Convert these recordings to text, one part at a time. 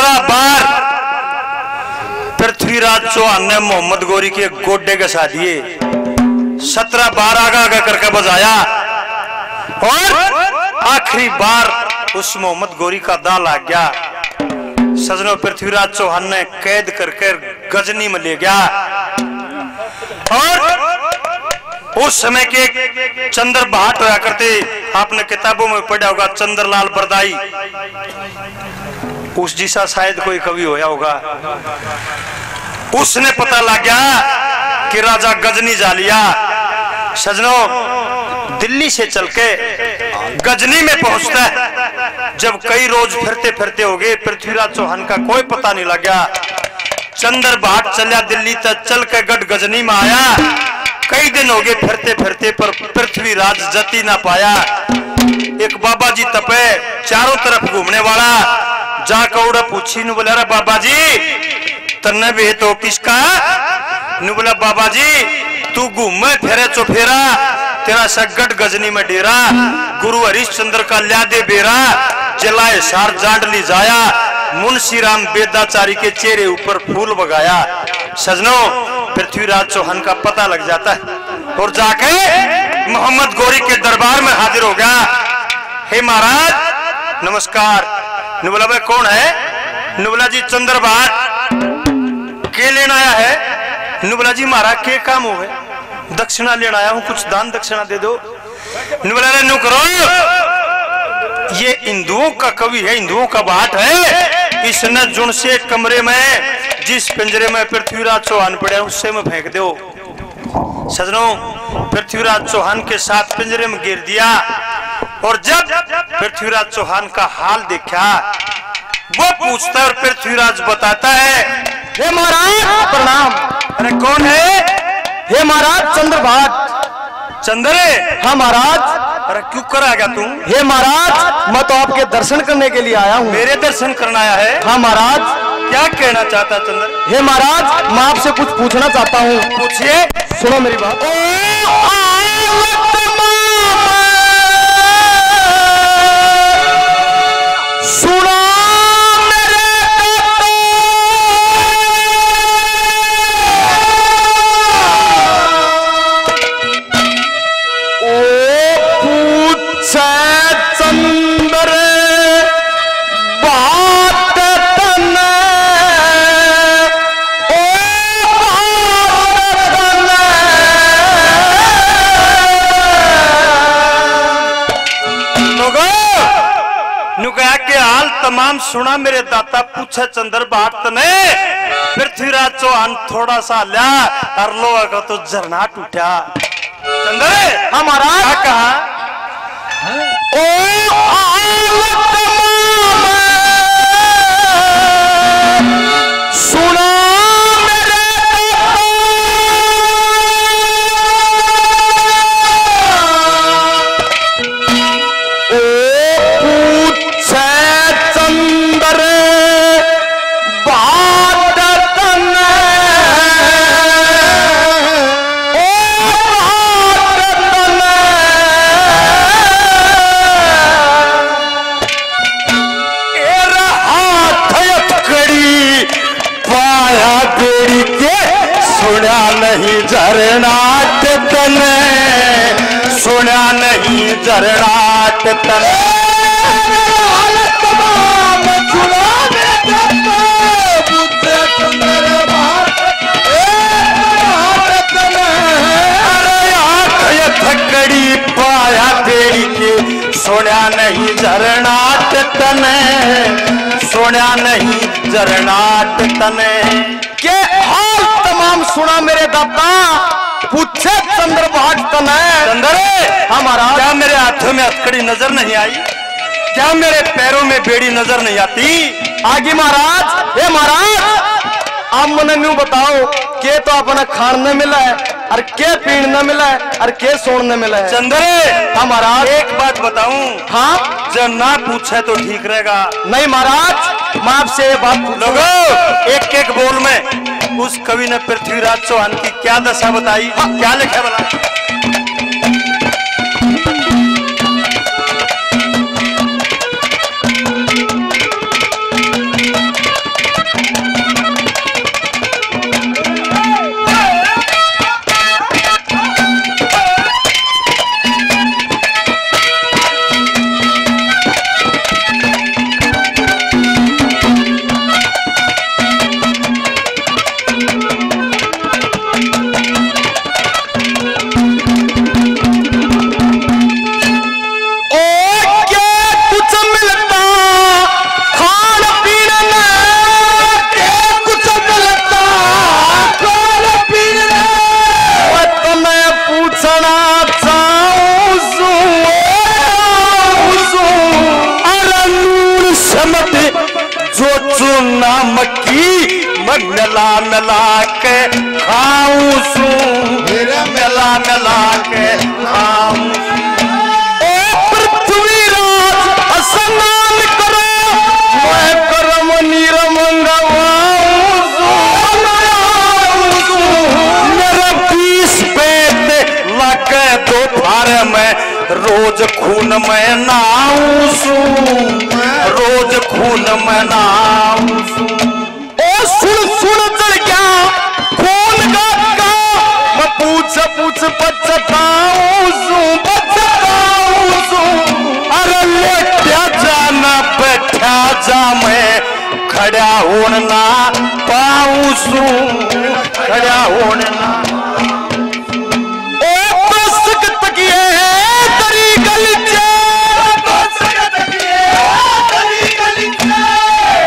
17 बार पृथ्वीराज चौहान ने मोहम्मद गौरी के गोड्डे घसा दिए, 17 बार आगा आगा करके बजाया और आखिरी बार उस मोहम्मद गौरी का दाल लग गया। सजनों, पृथ्वीराज चौहान ने कैद करके गजनी में ले गया और उस समय के चंद्र भाट होया करते, आपने किताबों में पढ़ा होगा चंद्रलाल बरदाई, उस जैसा शायद कोई कवि होया होगा। उसने पता लग गया कि राजा गजनी जा लिया। सजनों, दिल्ली से चल के गजनी में पहुंचता है। जब कई रोज फिरते फिरते हो गए, पृथ्वीराज चौहान का कोई पता नहीं लगा। चंद्र भाट चलिया दिल्ली तक, चल के गढ़ गजनी में आया। कई दिन हो गए फिरते फिरते, पर पृथ्वीराज जती ना पाया। एक बाबा जी तपे चारों तरफ घूमने वाला, जाकर उड़ा पूछी नु बोला, बाबा जी तन्ने भी तो किसका? नु बोला, बाबा जी तू घूमे फेरे चौफेरा, तेरा सगट गजनी में डेरा, गुरु हरिश्चंद्र का लिया दे बेरा, जलाए सार जांडली जाया, मुंशी राम बेदाचारी के चेहरे ऊपर फूल बगाया। सजनों, पृथ्वीराज चौहान का पता लग जाता है और जाके मोहम्मद गौरी के दरबार में हाजिर हो गया। हे महाराज नमस्कार। नुबला भाई कौन है? नुबला जी चंद्र भाट के लेना आया है। नुबला जी महाराज के काम हो है? दक्षिणा लेना आया हूं, कुछ दान दक्षिणा दे दो। नुबला रे नु करो, ये हिंदुओं का कवि है, हिंदुओं का भाट है। इसने जुन से कमरे में जिस पिंजरे में पृथ्वीराज चौहान पड़े उससे में फेंक दो। सजनों, पृथ्वीराज चौहान के साथ पिंजरे में गिर दिया और जब पृथ्वीराज चौहान का हाल देखा, वो पूछता है और पृथ्वीराज बताता है, हे महाराज प्रणाम। अरे कौन है? हे महाराज चंद्र भाट। चंद्र? हाँ महाराज। अरे क्यों कर आ गया तू? हे महाराज मैं तो आपके दर्शन करने के लिए आया हूँ। मेरे दर्शन करना आया है? हाँ महाराज। क्या कहना चाहता चंद्र? हे महाराज मैं आपसे कुछ पूछना चाहता हूँ। पूछिए। सुनो मेरी बात। सुनो तमाम सुना मेरे दाता, पूछे चंद्र भाट ने। पृथ्वीराज चौहान थोड़ा सा लिया और लोहा का तो झरना टूटा। चंद्र हमारा क्या कहा? सुना झरनाट तने, सुना नहीं झरनाट तने। थकड़ी पाया तेरी के, सुना नहीं झरनाट तने, सुना नहीं झरनाट तने। के हाल तमाम सुना मेरे दाता, पूछे चंद्र भाट तने। चंद्र हमारा क्या मेरे हाथों में हथकड़ी नजर नहीं आई? क्या मेरे पैरों में बेड़ी नजर नहीं आती? आगे महाराज। हे महाराज आप मने न्यू बताओ के तो अपना खान न मिला है और के पीण न मिला है और के सोन न मिला है। चंद्र हमारा एक बात बताऊं? हाँ। जब ना पूछे तो ठीक रहेगा। नहीं महाराज मैं आपसे ये बात लोगों, एक एक बोल में उस कवि ने पृथ्वीराज चौहान की क्या दशा बताई? क्या लिखा बता? चूना मक्की मैं मिला मिला के खाऊं सू, मिला मिला के खाऊं। ओ पृथ्वीराज स्नान करो मैं करम नीर मंगवाऊं सू, मेरा 20 पेट लगे दो थारे में रोज खून में नहाऊं सू, रोज खून में नहाऊं सू। ओ सुन सुन चढ़ गया खून का मैं पूछ पूछ बचताऊं सू, बचताऊं सू। अरे लेट्या जाना बैठा जा मैं खड़ा होना ना पाऊं सू, खड़ा होना ना।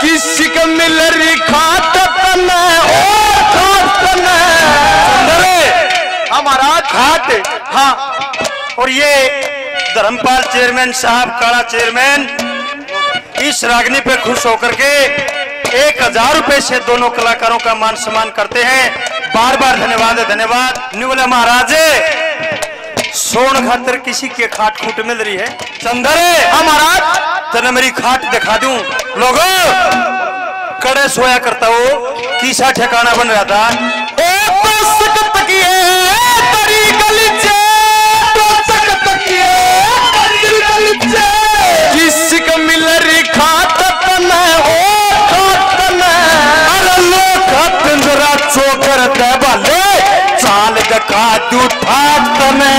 किसी का मिल रही खात हमारा खाट। हाँ, और ये धर्मपाल चेयरमैन साहब, काला चेयरमैन, इस रागनी पे खुश होकर के 1000 रुपए से दोनों कलाकारों का मान सम्मान करते हैं। बार बार धन्यवाद है, धन्यवाद। निवले महाराज सोन खातर किसी के खाट खूट मिल रही है चंदरे महाराज, तेने मेरी खाट दिखा दूं। लोगों कड़े सोया करता हो, किसा ठिकाना बन रहा था। किसी को मिल रही खाट जरा चोकर दे चाल दका तू ठाट में।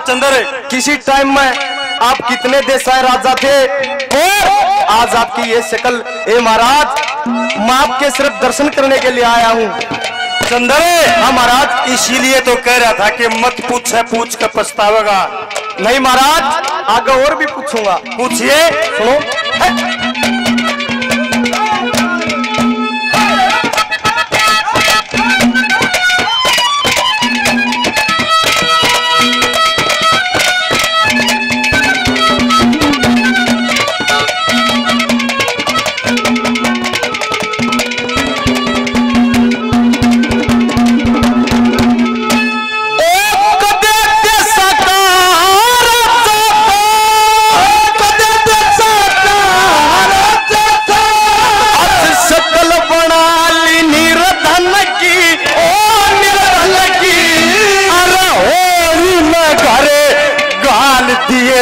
चंदर, किसी टाइम में आप कितने देसाई राजा थे और आज आपकी ये शक्ल। ए महाराज, मैं आपके सिर्फ दर्शन करने के लिए आया हूँ। चंदर, हाँ महाराज, इसीलिए तो कह रहा था कि मत पूछ है, पूछ कर पछतावेगा। नहीं महाराज, आगे और भी पूछूंगा। पूछिए, सुनो।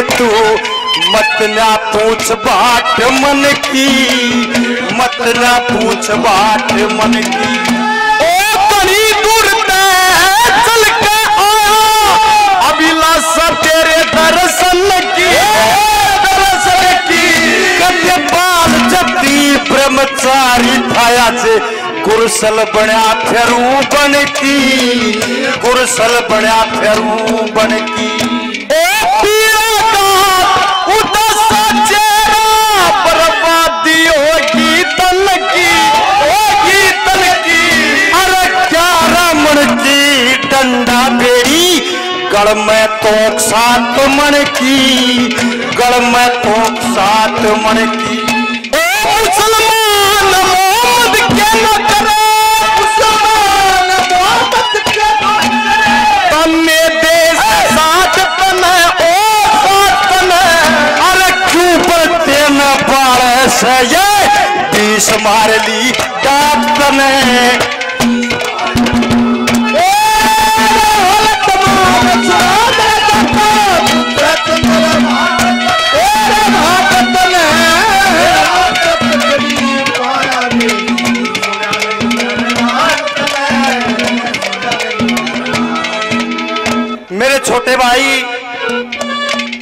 तू मत ना पूछ बाट मन की, मत ना पूछ बाट मन की। ओ बड़ी दूर चल के आया अभिलाषा तेरे दर्शन की, दर्शन की। कद्य बाल जती ब्रह्मचारी थाया से गुरसल बना फेरू बन की, गुरसल बना फेरू बन की। बर्बादी होगी तन की, होगी तन की। अरे क्या रामण जी डंडा बेड़ी गढ़ में तोक 7 मन की, गढ़ में तोक 7 मन की। मुसलमान मोहम्मद के न करे, मुसलमान मोहम्मद के न करे। तन्ने देश साथ तने ओ साथ तने। अरे क्यों पड़ते न पाड़े से ये 20 मार ली डाक तने। मेरे छोटे भाई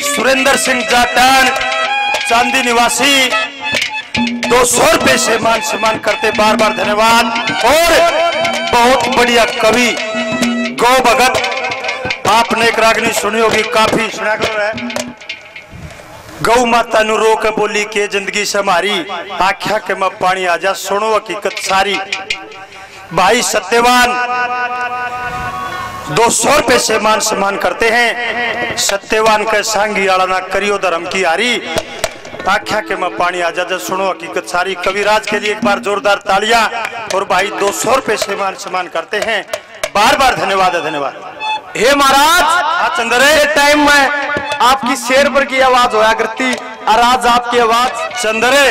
सुरेंद्र सिंह जाटान चांदी निवासी 200 रुपए से मान सम्मान करते, बार बार धन्यवाद। और बहुत बढ़िया कवि गौ भगत, आपने एक रागनी सुनी होगी, काफी सुना कर है। गौ माता नु रो के बोली के जिंदगी से हमारी, आख्या के मैं पानी आ जा, सुनो हकीकत सारी। भाई सत्यवान 200 रुपए से मान सम्मान करते हैं। सत्यवान के सांगी आला ना करियो धर्म की हारी, आख्या के मैं पानी आ जा, सुनो हकीकत सारी। कविराज के लिए एक बार जोरदार तालियां। और भाई 200 रुपए से मान सम्मान करते हैं, बार बार धन्यवाद है, धन्यवाद। हे महाराज, चंद्रे टाइम में आपकी शेर पर की आवाज होया करती, और आज आपकी आवाज। चंद्रे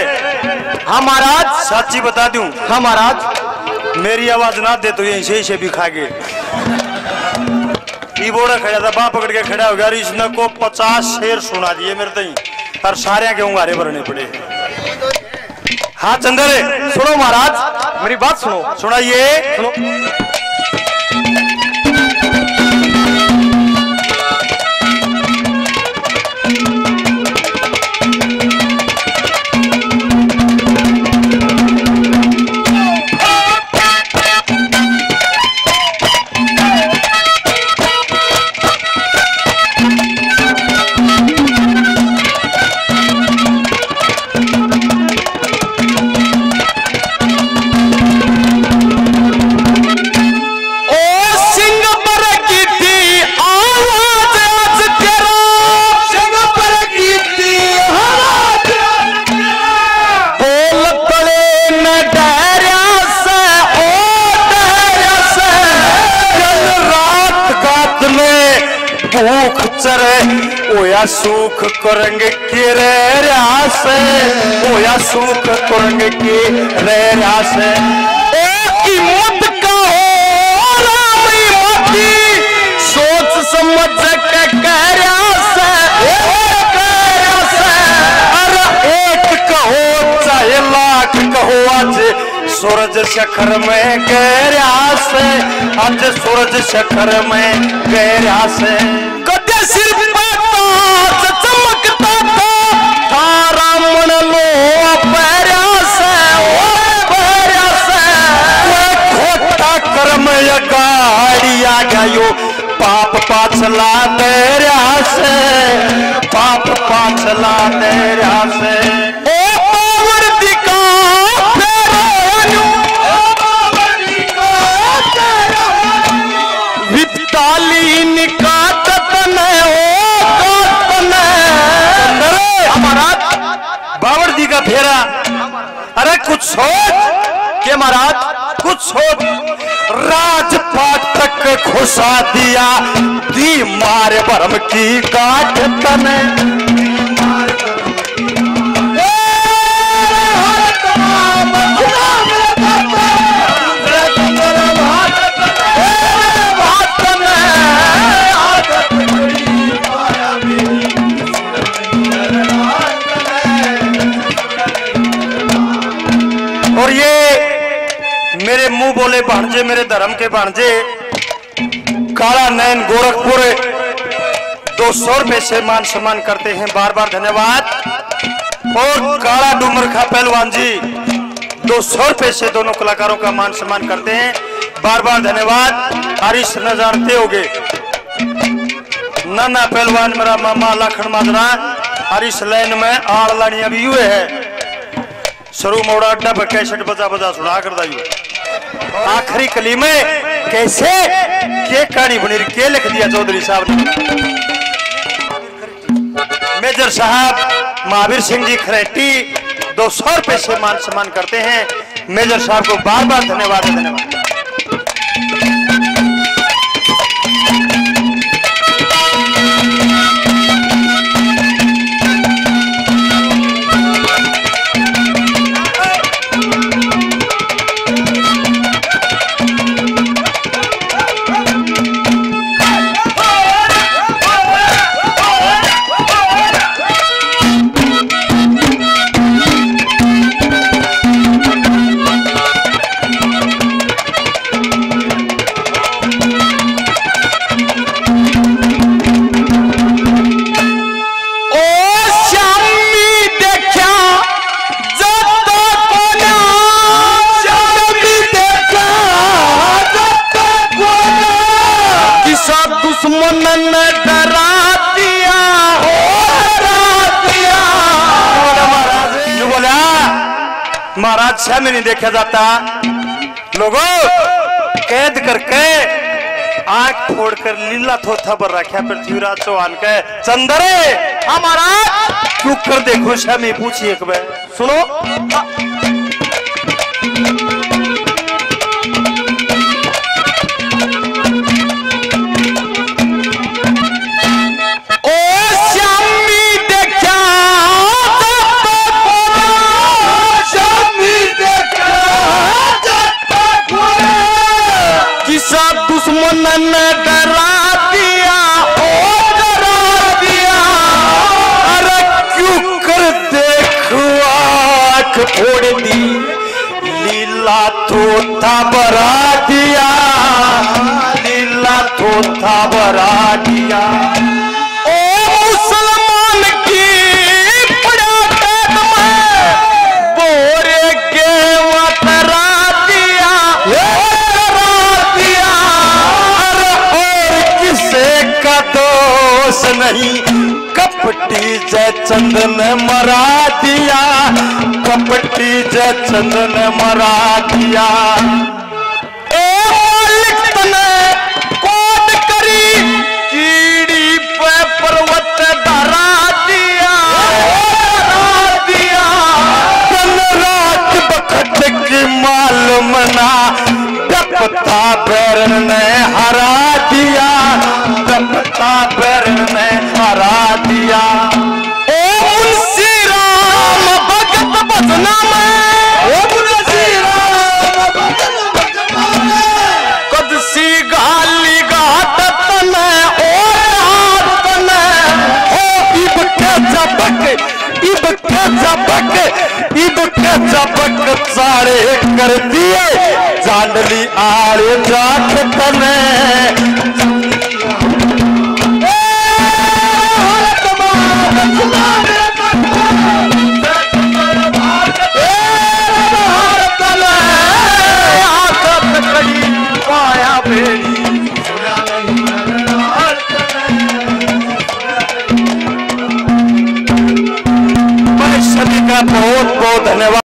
हाँ महाराज, सच्ची बता दूं, हाँ महाराज, मेरी आवाज ना दे तो यहीं से भी खा गए। कीबोर्ड खड़ा था, बाँ पकड़ के खड़ा हो गया, इसने को 50 शेर सुना दिए मेरे तई, और सारे के उंगारे भरने पड़े। हाँ चंद्रे सुनो महाराज, मेरी बात सुनो, सुनाइए। सुनो। ओया सुख करेंगे के रे से, ओया सुख करेंगे के रे से। ओ मत कहो रामी मती, सोच समझ के कहरा से, अरे एक कहो चाहे लाख कहो, आज सूरज शखर में गहरा से, आज सूरज शखर में गहरा से। कदे सिर पे चमकता था, थारा मन लो पैरा से, ओ पैरा से। खोटा कर्म या गाड़ी आ गयो, पाप पाछला तेरा से, पाप पाछला तेरा से। बावर्दी का फेरा, अरे कुछ सोच के महाराज, कुछ सोच। राजपाट तक खुशा दिया, दी मारे भरम की गाठ तने। और ये मेरे मुंह बोले भांजे, मेरे धर्म के भांजे, काला नैन गोरखपुर 200 रुपए से मान सम्मान करते हैं, बार बार धन्यवाद। और काला डूमर खा पहलवान जी 200 रुपए से दोनों कलाकारों का मान सम्मान करते हैं, बार बार धन्यवाद। हरीश न जानते होगे, नाना पहलवान मेरा मामा लाखन माजरा, हरीश लाइन में आड़ लानिया भी हुए है। सरू मोड़ा अड्डा पर कैसेट बजा बजा सुना कर दाइयो। आखिरी कली में कैसे के कहानी बनी, के लिख दिया चौधरी साहब ने। मेजर साहब महावीर सिंह जी खरेटी 200 रुपए से मान सम्मान करते हैं, मेजर साहब को बार बार धन्यवाद, धन्यवाद। डरा दिया हो, डरा दिया। महाराज बोला महाराज छह में नहीं देखा जाता, लोगों कैद करके आंख फोड़कर लीला थोथा पर रखा पृथ्वीराज चौहान के। चंदरे हमारा क्यों कर देखो छह में पूछिए एक बार सुनो। दुश्मन ने डरा दिया, ओ डरा दिया। अरे क्यों कर देखो आँख फोड़ दी, लीला थोथा बरा दिया, लीला थोथा बरा दिया। ओ मुसलमान की पड़ा कैद में, बोरे के वतरा दिया, का दोष नहीं, कपटी जयचंद ने मरा दिया, कपटी जयचंद ने मरा दिया। ए मालिक ने कोड करी, कीड़ी पे पर्वत धरा दिया, धरा दिया। दिन रात बखत की मालूम ना, दपता बैरन ने हरा दिया, दपता बैरन ने हरा दिया। ओ मुंशी राम भगत भजना में, ओ मुंशी राम भगत भजना में, कदसी गाली घाट तने, ओ घाट तने, ओ इब के जबक, इब के जबक, इब के जबक सारे कर दिए, जांडली आड़े जाट तने। बहुत बहुत धन्यवाद।